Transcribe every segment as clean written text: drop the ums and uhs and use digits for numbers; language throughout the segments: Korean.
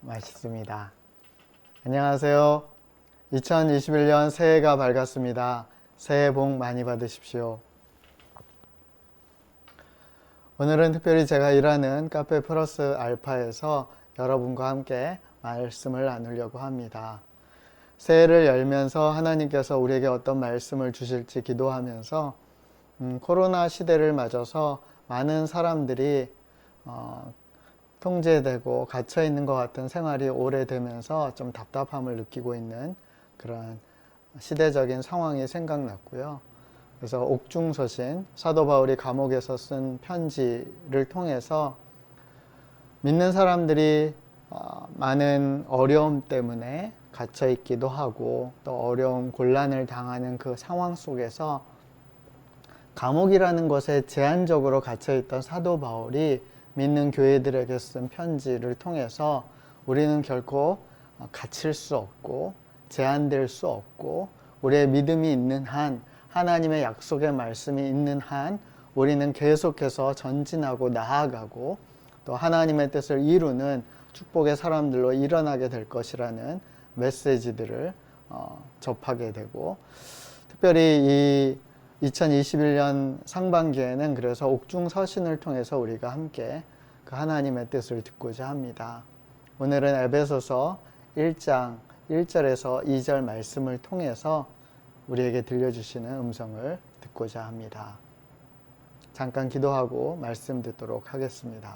맛있습니다. 안녕하세요. 2021년 새해가 밝았습니다. 새해 복 많이 받으십시오. 오늘은 특별히 제가 일하는 카페 플러스 알파에서 여러분과 함께 말씀을 나누려고 합니다. 새해를 열면서 하나님께서 우리에게 어떤 말씀을 주실지 기도하면서 코로나 시대를 맞아서 많은 사람들이 통제되고 갇혀있는 것 같은 생활이 오래되면서 좀 답답함을 느끼고 있는 그런 시대적인 상황이 생각났고요. 그래서 옥중서신, 사도 바울이 감옥에서 쓴 편지를 통해서 믿는 사람들이 많은 어려움 때문에 갇혀있기도 하고 또 어려움, 곤란을 당하는 그 상황 속에서 감옥이라는 것에 제한적으로 갇혀있던 사도 바울이 믿는 교회들에게 쓴 편지를 통해서 우리는 결코 갇힐 수 없고 제한될 수 없고 우리의 믿음이 있는 한, 하나님의 약속의 말씀이 있는 한 우리는 계속해서 전진하고 나아가고 또 하나님의 뜻을 이루는 축복의 사람들로 일어나게 될 것이라는 메시지들을 접하게 되고, 특별히 이 2021년 상반기에는 그래서 옥중서신을 통해서 우리가 함께 그 하나님의 뜻을 듣고자 합니다. 오늘은 에베소서 1장 1절에서 2절 말씀을 통해서 우리에게 들려주시는 음성을 듣고자 합니다. 잠깐 기도하고 말씀 듣도록 하겠습니다.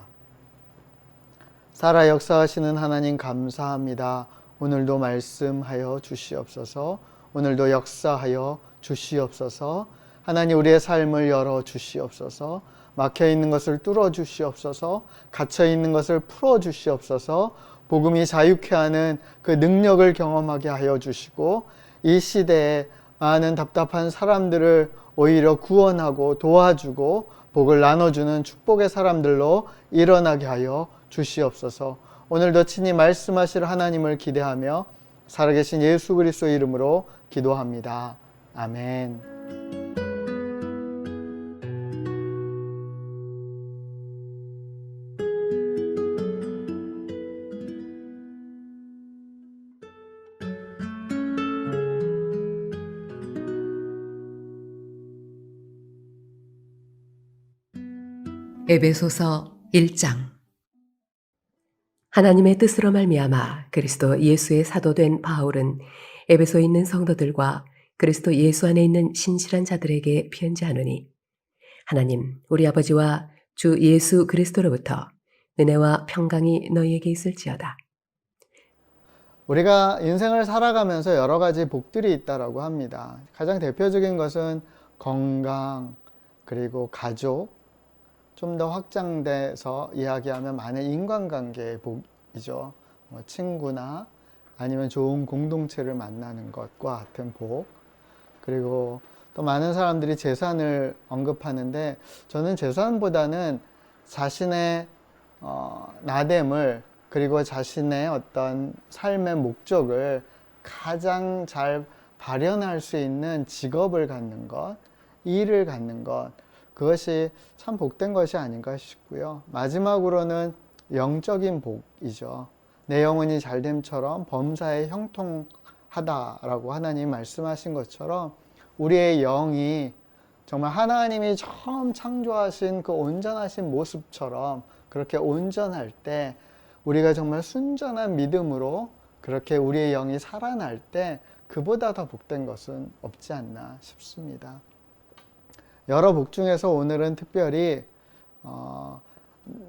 살아 역사하시는 하나님 감사합니다. 오늘도 말씀하여 주시옵소서. 오늘도 역사하여 주시옵소서. 하나님, 우리의 삶을 열어 주시옵소서. 막혀 있는 것을 뚫어 주시옵소서. 갇혀 있는 것을 풀어 주시옵소서. 복음이 자유케 하는 그 능력을 경험하게 하여 주시고 이 시대에 많은 답답한 사람들을 오히려 구원하고 도와주고 복을 나눠주는 축복의 사람들로 일어나게 하여 주시옵소서. 오늘도 친히 말씀하실 하나님을 기대하며 살아계신 예수 그리스도 이름으로 기도합니다. 아멘. 에베소서 1장. 하나님의 뜻으로 말미암아 그리스도 예수의 사도된 바울은 에베소에 있는 성도들과 그리스도 예수 안에 있는 신실한 자들에게 편지하노니, 하나님 우리 아버지와 주 예수 그리스도로부터 은혜와 평강이 너희에게 있을지어다. 우리가 인생을 살아가면서 여러 가지 복들이 있다고 합니다. 가장 대표적인 것은 건강, 그리고 가족, 좀 더 확장돼서 이야기하면 많은 인간관계의 복이죠. 친구나 아니면 좋은 공동체를 만나는 것과 같은 복. 그리고 또 많은 사람들이 재산을 언급하는데 저는 재산보다는 자신의 나됨을, 그리고 자신의 어떤 삶의 목적을 가장 잘 발현할 수 있는 직업을 갖는 것, 일을 갖는 것, 그것이 참 복된 것이 아닌가 싶고요. 마지막으로는 영적인 복이죠. 내 영혼이 잘됨처럼 범사에 형통하다라고 하나님 말씀하신 것처럼 우리의 영이 정말 하나님이 처음 창조하신 그 온전하신 모습처럼 그렇게 온전할 때, 우리가 정말 순전한 믿음으로 그렇게 우리의 영이 살아날 때 그보다 더 복된 것은 없지 않나 싶습니다. 여러 복 중에서 오늘은 특별히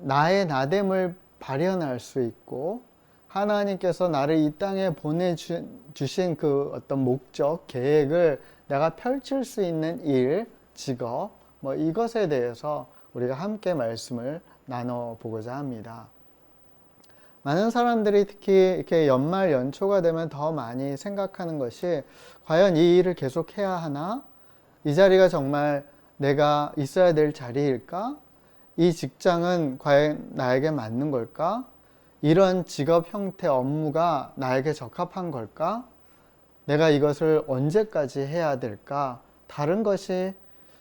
나의 나됨을 발현할 수 있고 하나님께서 나를 이 땅에 보내주신 그 어떤 목적, 계획을 내가 펼칠 수 있는 일, 직업, 이것에 대해서 우리가 함께 말씀을 나눠보고자 합니다. 많은 사람들이 특히 이렇게 연말 연초가 되면 더 많이 생각하는 것이, 과연 이 일을 계속 해야 하나? 이 자리가 정말 내가 있어야 될 자리일까? 이 직장은 과연 나에게 맞는 걸까? 이런 직업 형태 업무가 나에게 적합한 걸까? 내가 이것을 언제까지 해야 될까? 다른 것이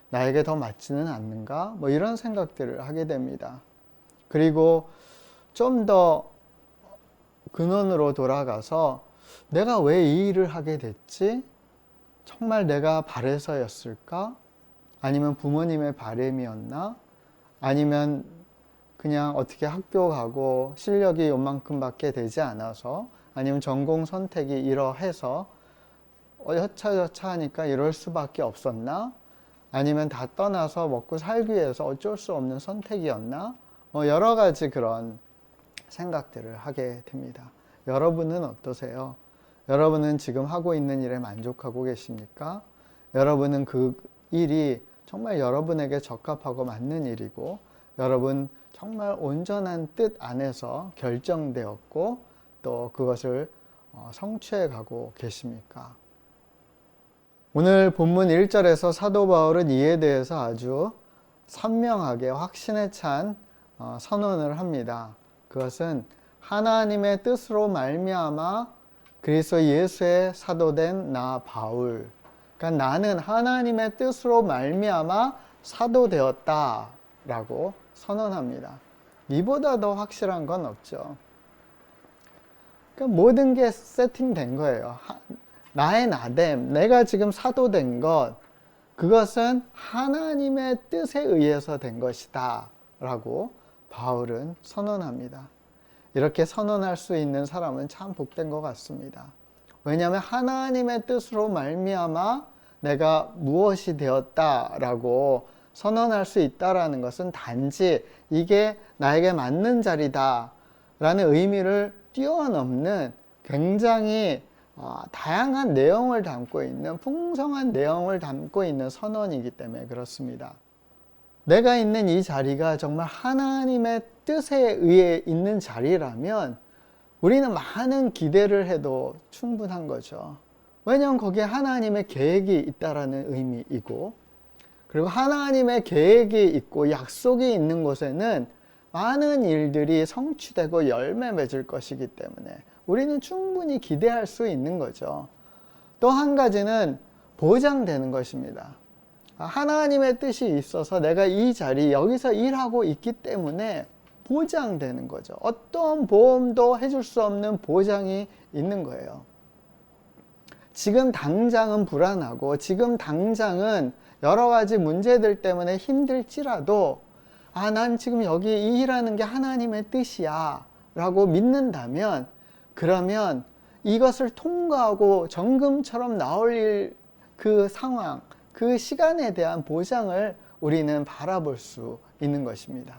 나에게 더 맞지는 않는가? 이런 생각들을 하게 됩니다. 그리고 좀 더 근원으로 돌아가서 내가 왜 이 일을 하게 됐지? 정말 내가 바래서였을까? 아니면 부모님의 바램이었나? 아니면 그냥 어떻게 학교 가고 실력이 요만큼밖에 되지 않아서, 아니면 전공 선택이 이러해서 여차저차하니까 이럴 수밖에 없었나? 아니면 다 떠나서 먹고 살기 위해서 어쩔 수 없는 선택이었나? 여러 가지 그런 생각들을 하게 됩니다. 여러분은 어떠세요? 여러분은 지금 하고 있는 일에 만족하고 계십니까? 여러분은 그 일이 정말 여러분에게 적합하고 맞는 일이고, 여러분 정말 온전한 뜻 안에서 결정되었고, 또 그것을 성취해 가고 계십니까? 오늘 본문 1절에서 사도 바울은 이에 대해서 아주 선명하게 확신에 찬 선언을 합니다. 그것은 하나님의 뜻으로 말미암아 그리스도 예수의 사도된 나 바울, 그러니까 나는 하나님의 뜻으로 말미암아 사도되었다라고 선언합니다. 이보다 더 확실한 건 없죠. 그러니까 모든 게 세팅된 거예요. 나의 나됨, 내가 지금 사도된 것, 그것은 하나님의 뜻에 의해서 된 것이다 라고 바울은 선언합니다. 이렇게 선언할 수 있는 사람은 참 복된 것 같습니다. 왜냐하면 하나님의 뜻으로 말미암아 내가 무엇이 되었다라고 선언할 수 있다라는 것은 단지 이게 나에게 맞는 자리다 라는 의미를 뛰어넘는 굉장히 다양한 내용을 담고 있는, 풍성한 내용을 담고 있는 선언이기 때문에 그렇습니다. 내가 있는 이 자리가 정말 하나님의 뜻에 의해 있는 자리라면 우리는 많은 기대를 해도 충분한 거죠. 왜냐하면 거기에 하나님의 계획이 있다라는 의미이고, 그리고 하나님의 계획이 있고 약속이 있는 곳에는 많은 일들이 성취되고 열매 맺을 것이기 때문에 우리는 충분히 기대할 수 있는 거죠. 또 한 가지는 보장되는 것입니다. 하나님의 뜻이 있어서 내가 이 자리, 여기서 일하고 있기 때문에 보장되는 거죠. 어떤 보험도 해줄 수 없는 보장이 있는 거예요. 지금 당장은 불안하고, 지금 당장은 여러 가지 문제들 때문에 힘들지라도, 난 지금 여기 이 일하는 게 하나님의 뜻이야 라고 믿는다면, 그러면 이것을 통과하고 정금처럼 나올 그 상황, 그 시간에 대한 보장을 우리는 바라볼 수 있는 것입니다.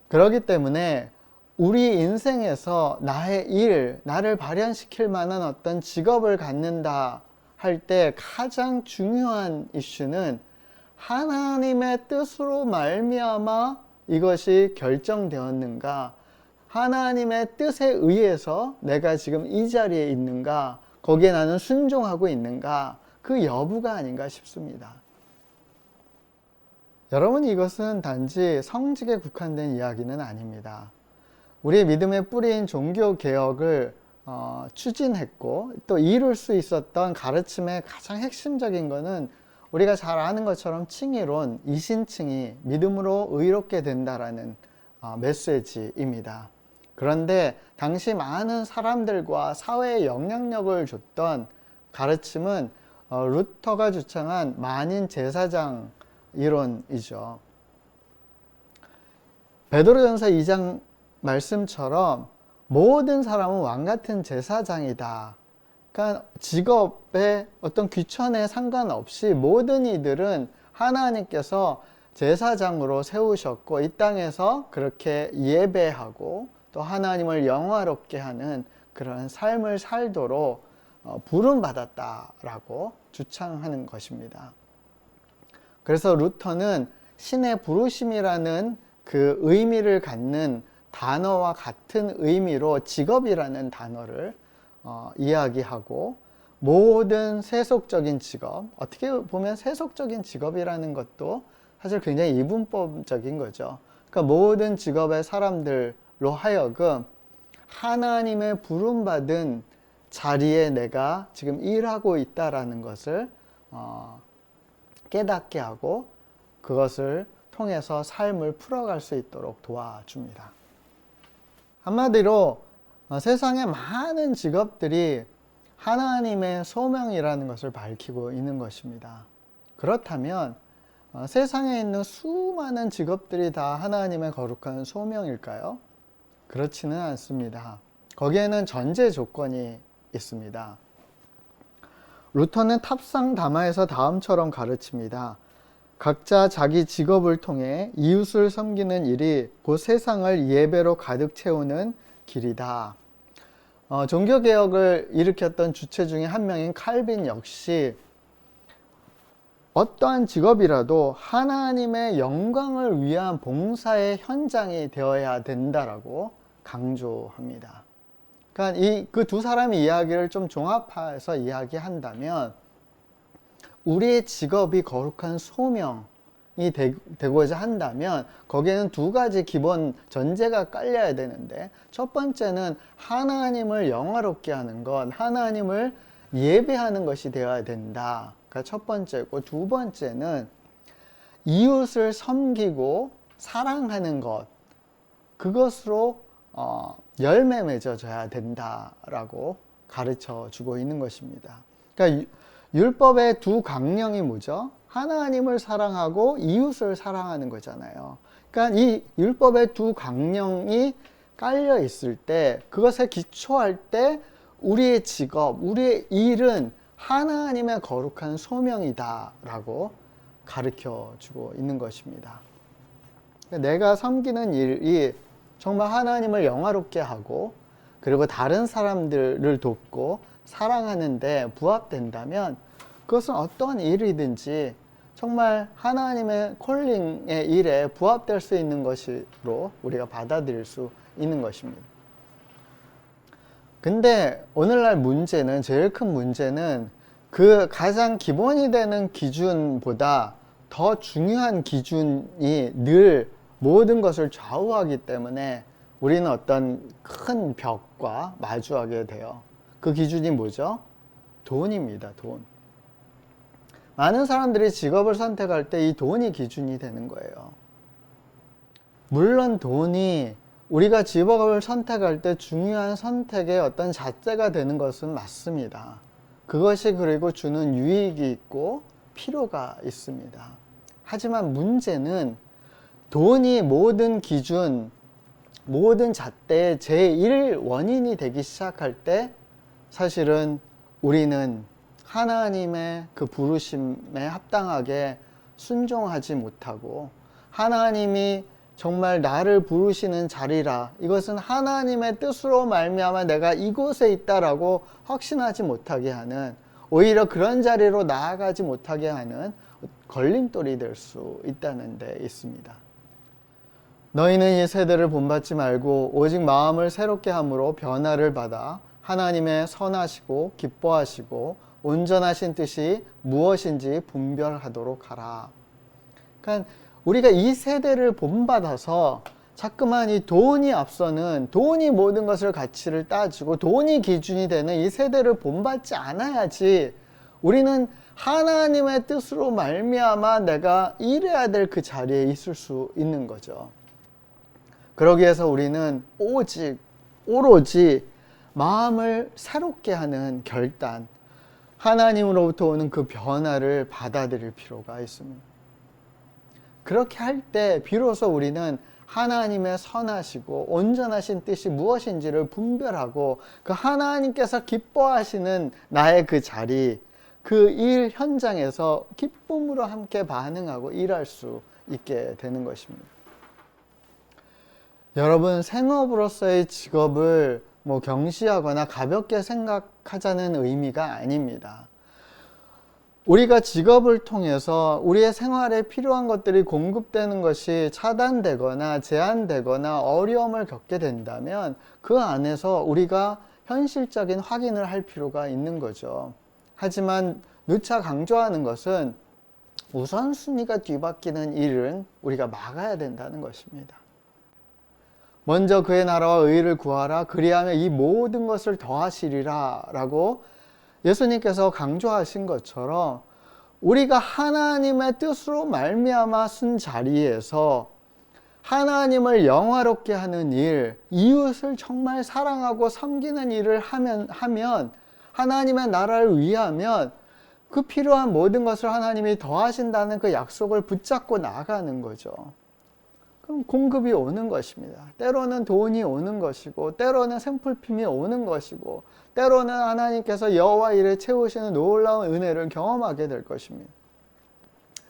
그렇기 때문에 우리 인생에서 나의 일, 나를 발현시킬 만한 어떤 직업을 갖는다 할 때 가장 중요한 이슈는 하나님의 뜻으로 말미암아 이것이 결정되었는가, 하나님의 뜻에 의해서 내가 지금 이 자리에 있는가, 거기에 나는 순종하고 있는가, 그 여부가 아닌가 싶습니다. 여러분, 이것은 단지 성직에 국한된 이야기는 아닙니다. 우리의 믿음의 뿌리인 종교개혁을 추진했고 또 이룰 수 있었던 가르침의 가장 핵심적인 것은 우리가 잘 아는 것처럼 칭의론, 이신칭의, 믿음으로 의롭게 된다라는 메시지입니다. 그런데 당시 많은 사람들과 사회에 영향력을 줬던 가르침은 루터가 주창한 만인 제사장 이론이죠. 베드로전서 2장 말씀처럼 모든 사람은 왕같은 제사장이다. 그러니까 직업의 어떤 귀천에 상관없이 모든 이들은 하나님께서 제사장으로 세우셨고 이 땅에서 그렇게 예배하고 또 하나님을 영화롭게 하는 그런 삶을 살도록 부름받았다라고 주창하는 것입니다. 그래서 루터는 신의 부르심이라는 그 의미를 갖는 단어와 같은 의미로 직업이라는 단어를 이야기하고, 모든 세속적인 직업, 어떻게 보면 세속적인 직업이라는 것도 사실 굉장히 이분법적인 거죠. 그러니까 모든 직업의 사람들로 하여금 하나님의 부름받은 자리에 내가 지금 일하고 있다라는 것을 깨닫게 하고 그것을 통해서 삶을 풀어갈 수 있도록 도와줍니다. 한마디로 세상의 많은 직업들이 하나님의 소명이라는 것을 밝히고 있는 것입니다. 그렇다면 세상에 있는 수많은 직업들이 다 하나님의 거룩한 소명일까요? 그렇지는 않습니다. 거기에는 전제 조건이 있습니다. 루터는 탑상 담화에서 다음처럼 가르칩니다. 각자 자기 직업을 통해 이웃을 섬기는 일이 곧 세상을 예배로 가득 채우는 길이다. 종교개혁을 일으켰던 주체 중에 한 명인 칼빈 역시 어떠한 직업이라도 하나님의 영광을 위한 봉사의 현장이 되어야 된다라고 강조합니다. 그러니까 그 두 사람의 이야기를 좀 종합해서 이야기한다면 우리의 직업이 거룩한 소명이 되고자 한다면 거기에는 두 가지 기본 전제가 깔려야 되는데, 첫 번째는 하나님을 영화롭게 하는 것, 하나님을 예배하는 것이 되어야 된다. 가 첫 번째고, 두 번째는 이웃을 섬기고 사랑하는 것, 그것으로 열매 맺어져야 된다라고 가르쳐 주고 있는 것입니다. 그러니까 율법의 두 강령이 뭐죠? 하나님을 사랑하고 이웃을 사랑하는 거잖아요. 그러니까 이 율법의 두 강령이 깔려 있을 때, 그것에 기초할 때 우리의 직업, 우리의 일은 하나님의 거룩한 소명이다라고 가르쳐 주고 있는 것입니다. 내가 섬기는 일이 정말 하나님을 영화롭게 하고 그리고 다른 사람들을 돕고 사랑하는 데 부합된다면 그것은 어떤 일이든지 정말 하나님의 콜링의 일에 부합될 수 있는 것으로 우리가 받아들일 수 있는 것입니다. 근데 오늘날 문제는, 제일 큰 문제는 그 가장 기본이 되는 기준보다 더 중요한 기준이 늘 모든 것을 좌우하기 때문에 우리는 어떤 큰 벽과 마주하게 돼요. 그 기준이 뭐죠? 돈입니다. 돈. 많은 사람들이 직업을 선택할 때 이 돈이 기준이 되는 거예요. 물론 돈이 우리가 직업을 선택할 때 중요한 선택의 어떤 잣대가 되는 것은 맞습니다. 그것이 그리고 주는 유익이 있고 필요가 있습니다. 하지만 문제는 돈이 모든 기준, 모든 잣대의 제1 원인이 되기 시작할 때 사실은 우리는 하나님의 그 부르심에 합당하게 순종하지 못하고, 하나님이 정말 나를 부르시는 자리라, 이것은 하나님의 뜻으로 말미암아 내가 이곳에 있다라고 확신하지 못하게 하는, 오히려 그런 자리로 나아가지 못하게 하는 걸림돌이 될 수 있다는 데 있습니다. 너희는 이 세대를 본받지 말고 오직 마음을 새롭게 함으로 변화를 받아 하나님의 선하시고 기뻐하시고 온전하신 뜻이 무엇인지 분별하도록 하라. 그러니까 우리가 이 세대를 본받아서 자꾸만 이 돈이 앞서는, 돈이 모든 것을 가치를 따지고 돈이 기준이 되는 이 세대를 본받지 않아야지 우리는 하나님의 뜻으로 말미암아 내가 일해야 될 그 자리에 있을 수 있는 거죠. 그러기 위해서 우리는 오로지 마음을 새롭게 하는 결단, 하나님으로부터 오는 그 변화를 받아들일 필요가 있습니다. 그렇게 할 때 비로소 우리는 하나님의 선하시고 온전하신 뜻이 무엇인지를 분별하고 그 하나님께서 기뻐하시는 나의 그 자리, 그 일 현장에서 기쁨으로 함께 반응하고 일할 수 있게 되는 것입니다. 여러분, 생업으로서의 직업을 경시하거나 가볍게 생각하자는 의미가 아닙니다. 우리가 직업을 통해서 우리의 생활에 필요한 것들이 공급되는 것이 차단되거나 제한되거나 어려움을 겪게 된다면 그 안에서 우리가 현실적인 확인을 할 필요가 있는 거죠. 하지만 누차 강조하는 것은 우선순위가 뒤바뀌는 일은 우리가 막아야 된다는 것입니다. 먼저 그의 나라와 의를 구하라, 그리하면 이 모든 것을 더하시리라 라고 예수님께서 강조하신 것처럼 우리가 하나님의 뜻으로 말미암아 쓴 자리에서 하나님을 영화롭게 하는 일, 이웃을 정말 사랑하고 섬기는 일을 하면 하나님의 나라를 위하면 그 필요한 모든 것을 하나님이 더하신다는 그 약속을 붙잡고 나가는 거죠. 그럼 공급이 오는 것입니다. 때로는 돈이 오는 것이고, 때로는 생필품이 오는 것이고, 때로는 하나님께서 여호와 일에 채우시는 놀라운 은혜를 경험하게 될 것입니다.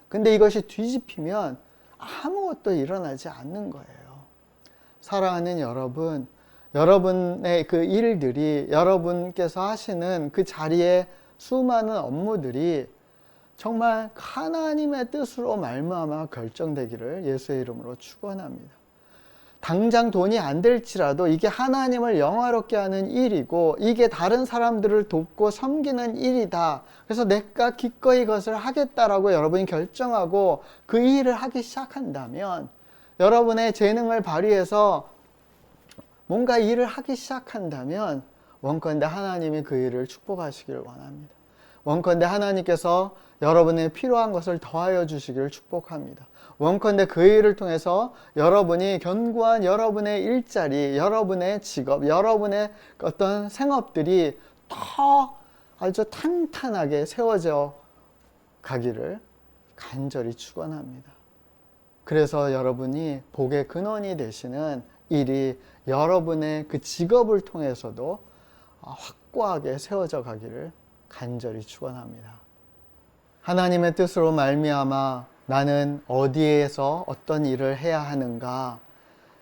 근데 이것이 뒤집히면 아무것도 일어나지 않는 거예요. 사랑하는 여러분, 여러분의 그 일들이, 여러분께서 하시는 그 자리에 수많은 업무들이 정말 하나님의 뜻으로 말미암아 결정되기를 예수의 이름으로 축원합니다. 당장 돈이 안 될지라도 이게 하나님을 영화롭게 하는 일이고, 이게 다른 사람들을 돕고 섬기는 일이다. 그래서 내가 기꺼이 그것을 하겠다라고 여러분이 결정하고 그 일을 하기 시작한다면, 여러분의 재능을 발휘해서 뭔가 일을 하기 시작한다면, 원컨대 하나님이 그 일을 축복하시기를 원합니다. 원컨대 하나님께서 여러분의 필요한 것을 더하여 주시기를 축복합니다. 원컨대 그 일을 통해서 여러분이 견고한 여러분의 일자리, 여러분의 직업, 여러분의 어떤 생업들이 더 아주 탄탄하게 세워져 가기를 간절히 축원합니다. 그래서 여러분이 복의 근원이 되시는 일이 여러분의 그 직업을 통해서도 확고하게 세워져 가기를 간절히 축원합니다. 하나님의 뜻으로 말미암아 나는 어디에서 어떤 일을 해야 하는가?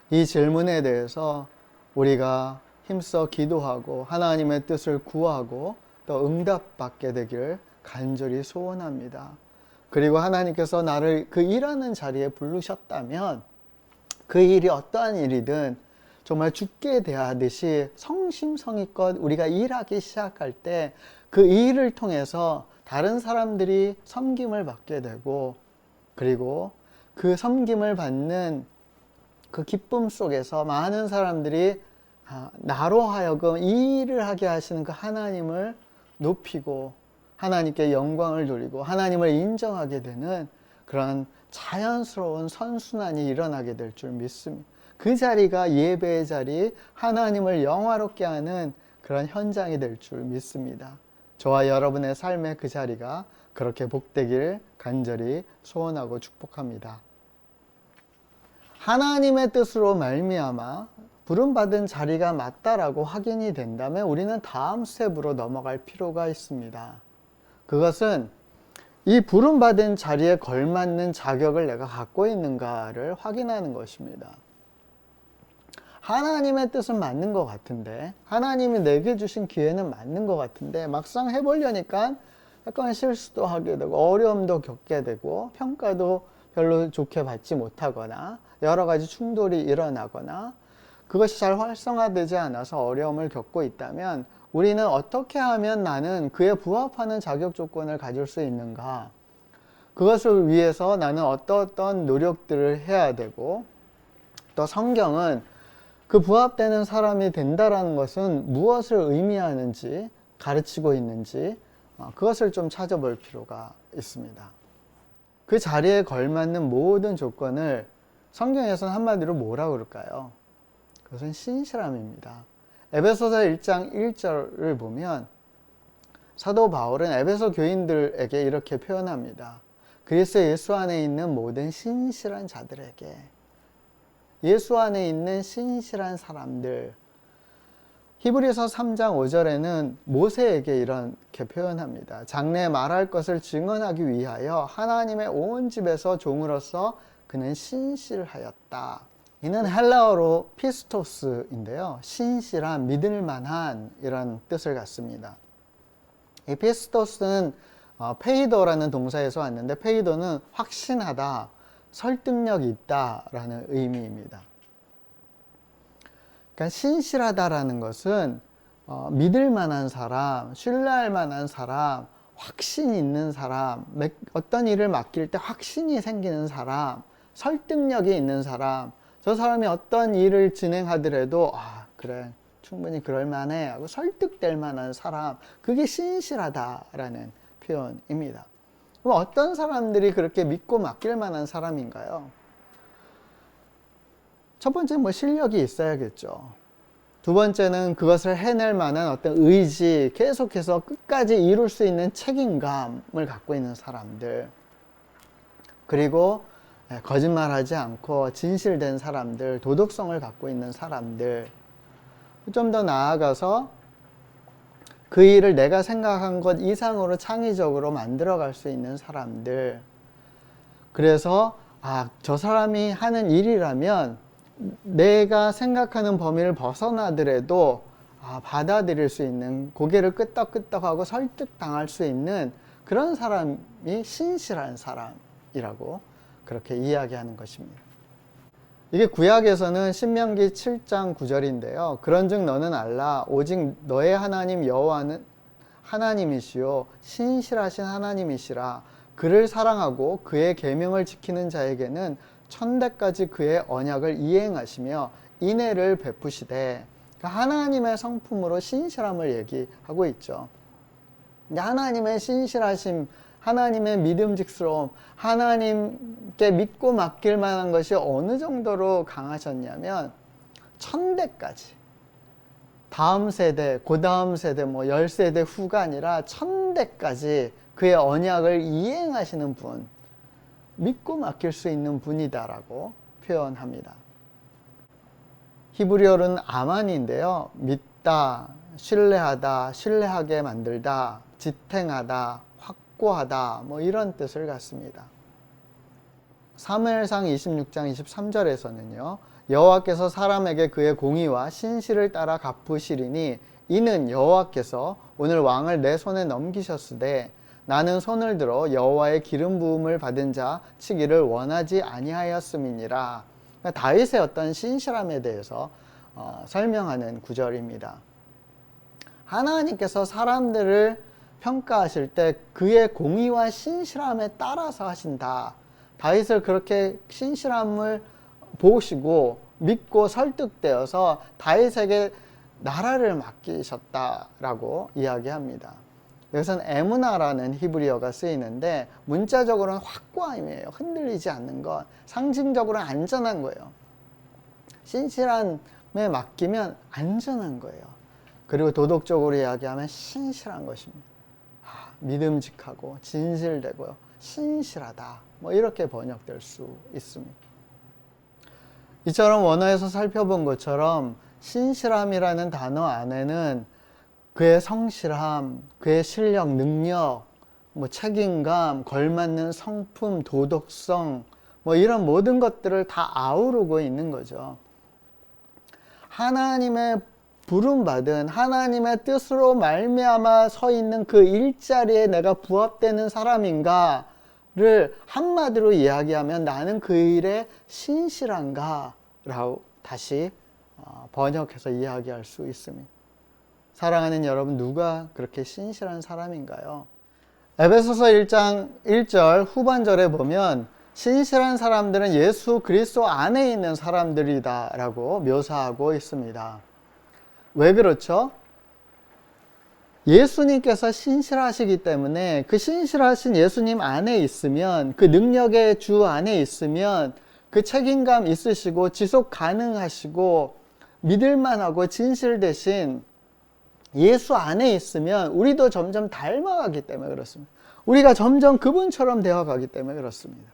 이 질문에 대해서 우리가 힘써 기도하고 하나님의 뜻을 구하고 또 응답받게 되기를 간절히 소원합니다. 그리고 하나님께서 나를 그 일하는 자리에 부르셨다면 그 일이 어떠한 일이든 정말 주께 대하듯이 성심성의껏 우리가 일하기 시작할 때 그 일을 통해서 다른 사람들이 섬김을 받게 되고, 그리고 그 섬김을 받는 그 기쁨 속에서 많은 사람들이 나로 하여금 이 일을 하게 하시는 그 하나님을 높이고 하나님께 영광을 돌리고 하나님을 인정하게 되는 그런 자연스러운 선순환이 일어나게 될 줄 믿습니다. 그 자리가 예배의 자리, 하나님을 영화롭게 하는 그런 현장이 될 줄 믿습니다. 저와 여러분의 삶의 그 자리가 그렇게 복되기를 간절히 소원하고 축복합니다. 하나님의 뜻으로 말미암아 부름받은 자리가 맞다라고 확인이 된다면 우리는 다음 스텝으로 넘어갈 필요가 있습니다. 그것은 이 부름받은 자리에 걸맞는 자격을 내가 갖고 있는가를 확인하는 것입니다. 하나님의 뜻은 맞는 것 같은데, 하나님이 내게 주신 기회는 맞는 것 같은데 막상 해보려니까 약간 실수도 하게 되고 어려움도 겪게 되고 평가도 별로 좋게 받지 못하거나 여러 가지 충돌이 일어나거나 그것이 잘 활성화되지 않아서 어려움을 겪고 있다면 우리는 어떻게 하면 나는 그에 부합하는 자격 조건을 가질 수 있는가? 그것을 위해서 나는 어떤 노력들을 해야 되고, 또 성경은 그 부합되는 사람이 된다라는 것은 무엇을 의미하는지, 가르치고 있는지 그것을 좀 찾아볼 필요가 있습니다. 그 자리에 걸맞는 모든 조건을 성경에서는 한마디로 뭐라고 그럴까요? 그것은 신실함입니다. 에베소서 1장 1절을 보면 사도 바울은 에베소 교인들에게 이렇게 표현합니다. 그리스도 예수 안에 있는 모든 신실한 자들에게, 예수 안에 있는 신실한 사람들. 히브리서 3장 5절에는 모세에게 이렇게 표현합니다. 장래에 말할 것을 증언하기 위하여 하나님의 온 집에서 종으로서 그는 신실하였다. 이는 헬라어로 피스토스인데요. 신실한, 믿을 만한 이런 뜻을 갖습니다. 이 피스토스는 페이도라는 동사에서 왔는데, 페이도는 확신하다, 설득력 있다라는 의미입니다. 그러니까 신실하다라는 것은 믿을 만한 사람, 신뢰할 만한 사람, 확신 있는 사람, 어떤 일을 맡길 때 확신이 생기는 사람, 설득력이 있는 사람, 저 사람이 어떤 일을 진행하더라도 그래, 충분히 그럴 만해 하고 설득될 만한 사람, 그게 신실하다라는 표현입니다. 그럼 어떤 사람들이 그렇게 믿고 맡길 만한 사람인가요? 첫 번째는 뭐 실력이 있어야겠죠. 두 번째는 그것을 해낼 만한 어떤 의지, 계속해서 끝까지 이룰 수 있는 책임감을 갖고 있는 사람들. 그리고 거짓말하지 않고 진실된 사람들, 도덕성을 갖고 있는 사람들. 좀 더 나아가서 그 일을 내가 생각한 것 이상으로 창의적으로 만들어갈 수 있는 사람들. 그래서 저 사람이 하는 일이라면 내가 생각하는 범위를 벗어나더라도 받아들일 수 있는, 고개를 끄덕끄덕하고 설득당할 수 있는 그런 사람이 신실한 사람이라고 그렇게 이야기하는 것입니다. 이게 구약에서는 신명기 7장 9절인데요. 그런즉 너는 알라 오직 너의 하나님 여호와는 하나님이시요 신실하신 하나님이시라. 그를 사랑하고 그의 계명을 지키는 자에게는 천대까지 그의 언약을 이행하시며 인애를 베푸시되. 그러니까 하나님의 성품으로 신실함을 얘기하고 있죠. 하나님의 신실하심, 하나님의 믿음직스러움, 하나님께 믿고 맡길 만한 것이 어느 정도로 강하셨냐면 천대까지, 다음 세대, 그 다음 세대, 10세대 후가 아니라 천대까지 그의 언약을 이행하시는 분, 믿고 맡길 수 있는 분이다라고 표현합니다. 히브리어로는 아만인데요. 믿다, 신뢰하다, 신뢰하게 만들다, 지탱하다, 확고하다, 이런 뜻을 갖습니다. 사무엘상 26장 23절에서는요. 여호와께서 사람에게 그의 공의와 신실을 따라 갚으시리니 이는 여호와께서 오늘 왕을 내 손에 넘기셨으되 나는 손을 들어 여호와의 기름 부음을 받은 자 치기를 원하지 아니하였음이니라. 그러니까 다윗의 어떤 신실함에 대해서 설명하는 구절입니다. 하나님께서 사람들을 평가하실 때 그의 공의와 신실함에 따라서 하신다. 다윗을 그렇게 신실함을 보시고 믿고 설득되어서 다윗에게 나라를 맡기셨다라고 이야기합니다. 여기서는 에무나라는 히브리어가 쓰이는데 문자적으로는 확고함이에요. 흔들리지 않는 것, 상징적으로는 안전한 거예요. 신실함에 맡기면 안전한 거예요. 그리고 도덕적으로 이야기하면 신실한 것입니다. 믿음직하고 진실되고요, 신실하다, 이렇게 번역될 수 있습니다. 이처럼 원어에서 살펴본 것처럼 신실함이라는 단어 안에는 그의 성실함, 그의 실력, 능력, 책임감, 걸맞는 성품, 도덕성, 이런 모든 것들을 다 아우르고 있는 거죠. 하나님의 부름받은, 하나님의 뜻으로 말미암아 서 있는 그 일자리에 내가 부합되는 사람인가를 한마디로 이야기하면 나는 그 일에 신실한가? 라고 다시 번역해서 이야기할 수 있습니다. 사랑하는 여러분, 누가 그렇게 신실한 사람인가요? 에베소서 1장 1절 후반절에 보면 신실한 사람들은 예수 그리스도 안에 있는 사람들이다 라고 묘사하고 있습니다. 왜 그렇죠? 예수님께서 신실하시기 때문에 그 신실하신 예수님 안에 있으면, 그 능력의 주 안에 있으면 그 책임감 있으시고 지속 가능하시고 믿을만하고 진실되신 예수 안에 있으면 우리도 점점 닮아가기 때문에 그렇습니다. 우리가 점점 그분처럼 되어가기 때문에 그렇습니다.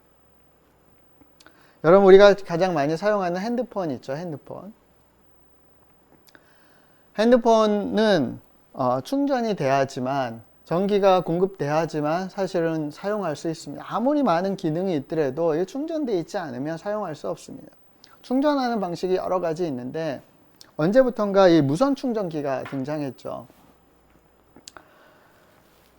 여러분, 우리가 가장 많이 사용하는 핸드폰 있죠? 핸드폰은 충전이 돼야지만, 전기가 공급돼야지만 사실은 사용할 수 있습니다. 아무리 많은 기능이 있더라도 이게 충전되어 있지 않으면 사용할 수 없습니다. 충전하는 방식이 여러 가지 있는데 언제부턴가 이 무선 충전기가 등장했죠.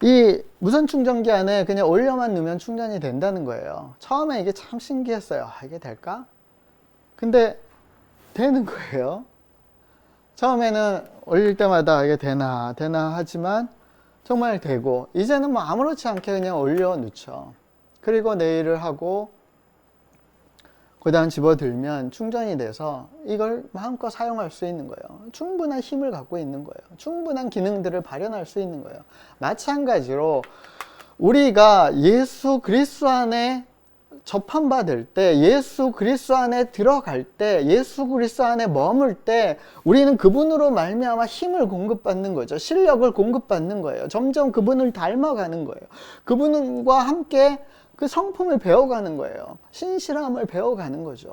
이 무선 충전기 안에 그냥 올려만 넣으면 충전이 된다는 거예요. 처음에 이게 참 신기했어요. 이게 될까? 근데 되는 거예요. 처음에는 올릴 때마다 이게 되나 하지만 정말 되고, 이제는 아무렇지 않게 그냥 올려 놓죠. 그리고 내일을 하고 그 다음 집어들면 충전이 돼서 이걸 마음껏 사용할 수 있는 거예요. 충분한 힘을 갖고 있는 거예요. 충분한 기능들을 발현할 수 있는 거예요. 마찬가지로 우리가 예수 그리스도 안에 접함받을 때, 예수 그리스도 안에 들어갈 때, 예수 그리스도 안에 머물 때 우리는 그분으로 말미암아 힘을 공급받는 거죠. 실력을 공급받는 거예요. 점점 그분을 닮아가는 거예요. 그분과 함께 그 성품을 배워가는 거예요. 신실함을 배워가는 거죠.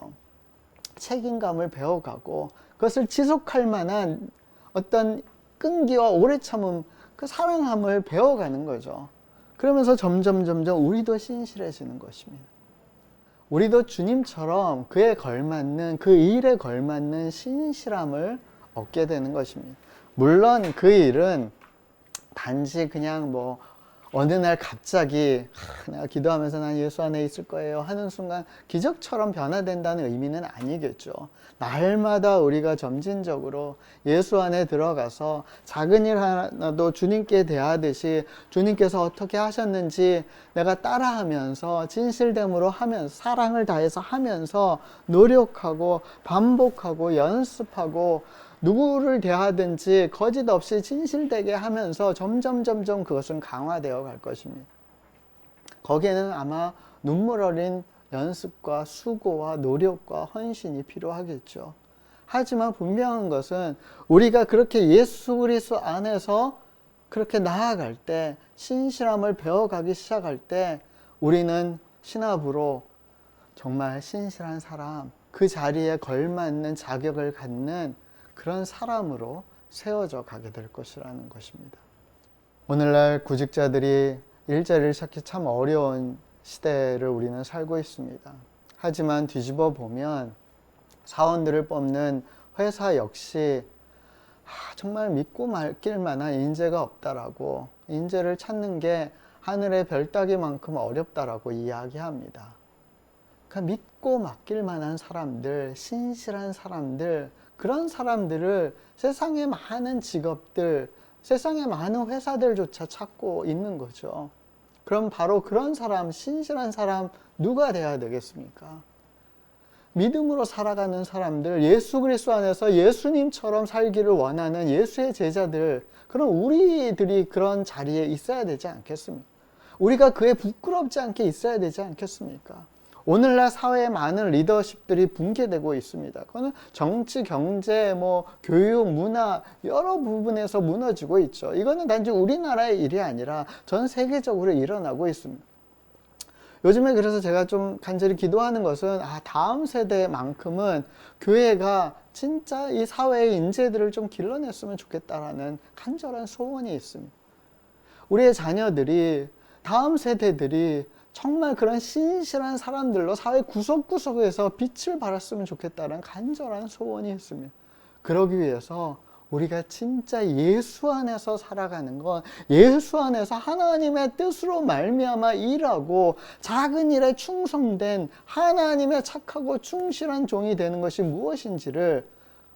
책임감을 배워가고 그것을 지속할 만한 어떤 끈기와 오래 참음, 그 사랑함을 배워가는 거죠. 그러면서 점점 우리도 신실해지는 것입니다. 우리도 주님처럼 그에 걸맞는, 그 일에 걸맞는 신실함을 얻게 되는 것입니다. 물론 그 일은 단지 그냥 뭐 어느 날 갑자기 내가 기도하면서 난 예수 안에 있을 거예요 하는 순간 기적처럼 변화된다는 의미는 아니겠죠. 날마다 우리가 점진적으로 예수 안에 들어가서 작은 일 하나도 주님께 대하듯이 주님께서 어떻게 하셨는지 내가 따라하면서 진실됨으로 하면서 사랑을 다해서 하면서 노력하고 반복하고 연습하고 누구를 대하든지 거짓 없이 진실되게 하면서 점점 그것은 강화되어 갈 것입니다. 거기에는 아마 눈물 어린 연습과 수고와 노력과 헌신이 필요하겠죠. 하지만 분명한 것은 우리가 그렇게 예수 그리스도 안에서 그렇게 나아갈 때, 신실함을 배워가기 시작할 때 우리는 신압으로 정말 신실한 사람, 그 자리에 걸맞는 자격을 갖는 그런 사람으로 세워져 가게 될 것이라는 것입니다. 오늘날 구직자들이 일자리를 찾기 참 어려운 시대를 우리는 살고 있습니다. 하지만 뒤집어 보면 사원들을 뽑는 회사 역시 정말 믿고 맡길 만한 인재가 없다라고, 인재를 찾는 게 하늘의 별 따기만큼 어렵다라고 이야기합니다. 그러니까 믿고 맡길 만한 사람들, 신실한 사람들, 그런 사람들을 세상의 많은 직업들, 세상의 많은 회사들조차 찾고 있는 거죠. 그럼 바로 그런 사람, 신실한 사람 누가 돼야 되겠습니까? 믿음으로 살아가는 사람들, 예수 그리스도 안에서 예수님처럼 살기를 원하는 예수의 제자들, 그럼 우리들이 그런 자리에 있어야 되지 않겠습니까? 우리가 그에 부끄럽지 않게 있어야 되지 않겠습니까? 오늘날 사회에 많은 리더십들이 붕괴되고 있습니다. 그거는 정치, 경제, 교육, 문화 여러 부분에서 무너지고 있죠. 이거는 단지 우리나라의 일이 아니라 전 세계적으로 일어나고 있습니다. 요즘에 그래서 제가 좀 간절히 기도하는 것은 다음 세대만큼은 교회가 진짜 이 사회의 인재들을 좀 길러냈으면 좋겠다라는 간절한 소원이 있습니다. 우리의 자녀들이, 다음 세대들이 정말 그런 신실한 사람들로 사회 구석구석에서 빛을 발했으면 좋겠다는 간절한 소원이 있습니다. 그러기 위해서 우리가 진짜 예수 안에서 살아가는 건, 예수 안에서 하나님의 뜻으로 말미암아 일하고 작은 일에 충성된 하나님의 착하고 충실한 종이 되는 것이 무엇인지를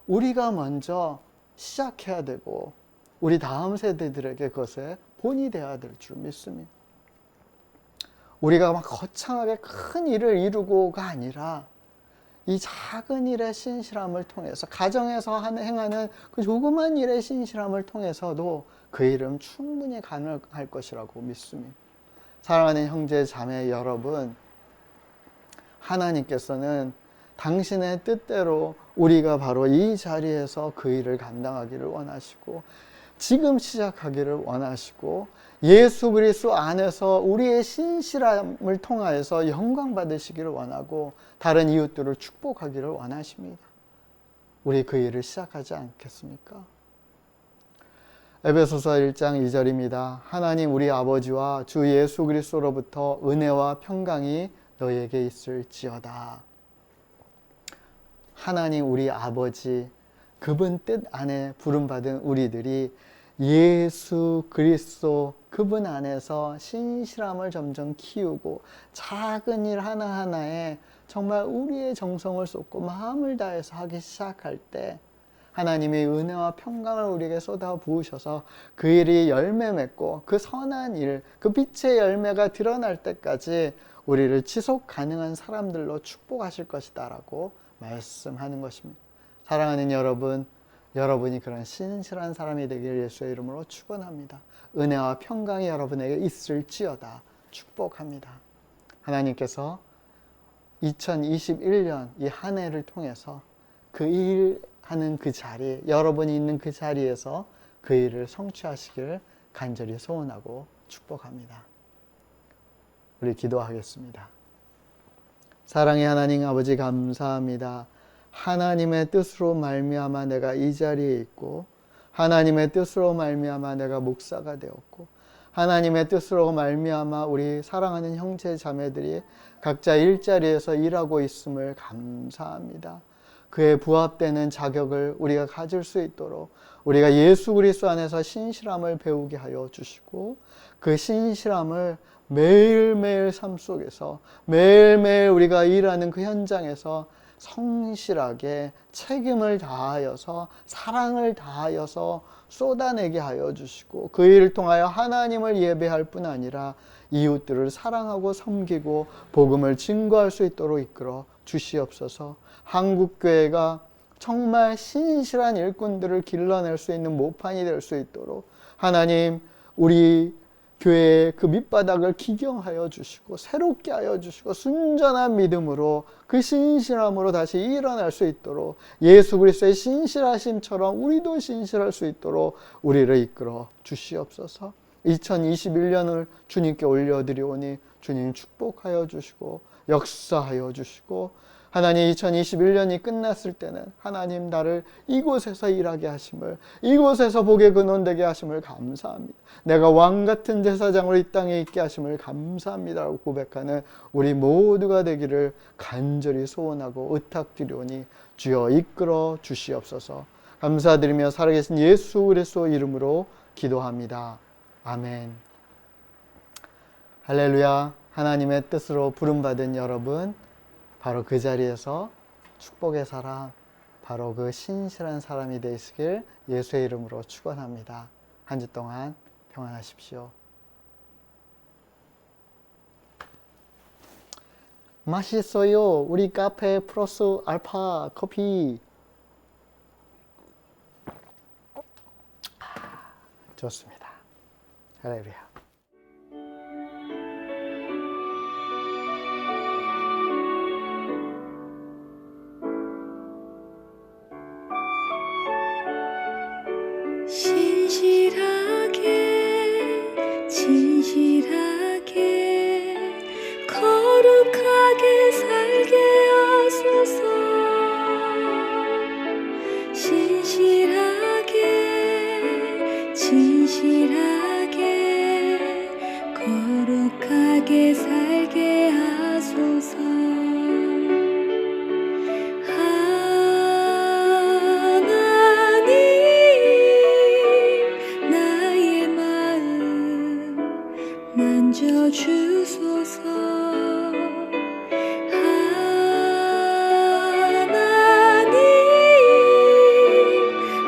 우리가 먼저 시작해야 되고 우리 다음 세대들에게 그것에 본이 되어야 될 줄 믿습니다. 우리가 막 거창하게 큰 일을 이루고가 아니라 이 작은 일의 신실함을 통해서, 가정에서 행하는 그 조그만 일의 신실함을 통해서도 그 일은 충분히 가능할 것이라고 믿습니다. 사랑하는 형제 자매 여러분, 하나님께서는 당신의 뜻대로 우리가 바로 이 자리에서 그 일을 감당하기를 원하시고, 지금 시작하기를 원하시고, 예수 그리스도 안에서 우리의 신실함을 통하여서 영광 받으시기를 원하고 다른 이웃들을 축복하기를 원하십니다. 우리 그 일을 시작하지 않겠습니까? 에베소서 1장 2절입니다. 하나님 우리 아버지와 주 예수 그리스도로부터 은혜와 평강이 너에게 있을지어다. 하나님 우리 아버지, 그분 뜻 안에 부름받은 우리들이 예수 그리스도 그분 안에서 신실함을 점점 키우고 작은 일 하나하나에 정말 우리의 정성을 쏟고 마음을 다해서 하기 시작할 때 하나님의 은혜와 평강을 우리에게 쏟아 부으셔서 그 일이 열매 맺고 그 선한 일, 그 빛의 열매가 드러날 때까지 우리를 지속 가능한 사람들로 축복하실 것이다 라고 말씀하는 것입니다. 사랑하는 여러분, 여러분이 그런 신실한 사람이 되기를 예수의 이름으로 축원합니다. 은혜와 평강이 여러분에게 있을지어다 축복합니다. 하나님께서 2021년 이 한 해를 통해서 그 일하는 그 자리, 여러분이 있는 그 자리에서 그 일을 성취하시길 간절히 소원하고 축복합니다. 우리 기도하겠습니다. 사랑의 하나님 아버지, 감사합니다. 하나님의 뜻으로 말미암아 내가 이 자리에 있고, 하나님의 뜻으로 말미암아 내가 목사가 되었고, 하나님의 뜻으로 말미암아 우리 사랑하는 형제 자매들이 각자 일자리에서 일하고 있음을 감사합니다. 그에 부합되는 자격을 우리가 가질 수 있도록 우리가 예수 그리스도 안에서 신실함을 배우게 하여 주시고, 그 신실함을 매일매일 삶 속에서 매일매일 우리가 일하는 그 현장에서 성실하게 책임을 다하여서 사랑을 다하여서 쏟아내게 하여 주시고, 그 일을 통하여 하나님을 예배할 뿐 아니라 이웃들을 사랑하고 섬기고 복음을 증거할 수 있도록 이끌어 주시옵소서. 한국교회가 정말 신실한 일꾼들을 길러낼 수 있는 모판이 될 수 있도록 하나님, 우리 교회의 그 밑바닥을 기경하여 주시고 새롭게 하여 주시고 순전한 믿음으로 그 신실함으로 다시 일어날 수 있도록, 예수 그리스도의 신실하심처럼 우리도 신실할 수 있도록 우리를 이끌어 주시옵소서. 2021년을 주님께 올려드리오니 주님 축복하여 주시고 역사하여 주시고, 하나님 2021년이 끝났을 때는 하나님 나를 이곳에서 일하게 하심을, 이곳에서 복의 근원되게 하심을 감사합니다. 내가 왕같은 제사장으로 이 땅에 있게 하심을 감사합니다라고 고백하는 우리 모두가 되기를 간절히 소원하고 의탁드리오니 주여 이끌어 주시옵소서. 감사드리며 살아계신 예수 그리스도 이름으로 기도합니다. 아멘. 할렐루야. 하나님의 뜻으로 부름받은 여러분, 바로 그 자리에서 축복의 사람, 바로 그 신실한 사람이 되시길 예수의 이름으로 축원합니다. 한 주 동안 평안하십시오. 맛있어요. 우리 카페 플러스 알파 커피. 좋습니다. 할렐루야. 신실하게 진실하게 거룩하게 살게 하소서. 신실하게 진실하게 거룩하게 살게 하소서. 주소서. 하나님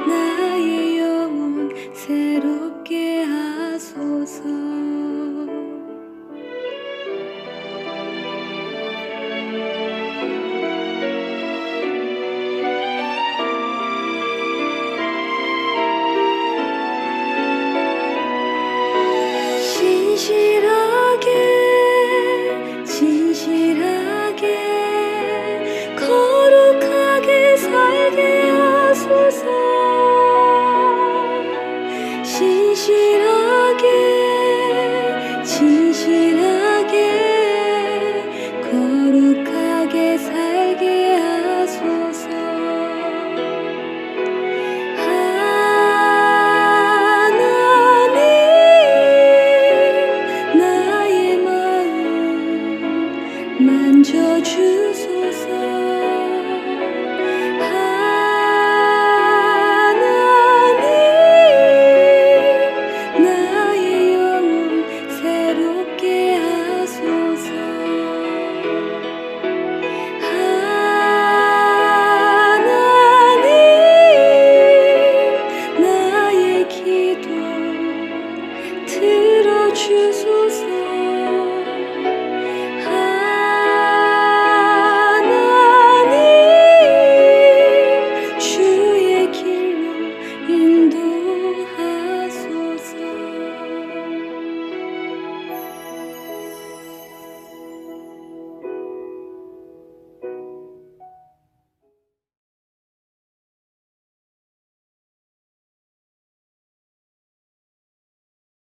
나의 영혼 새롭게 하소서. 진실하게 거룩하게 살게 하소서. 신실하게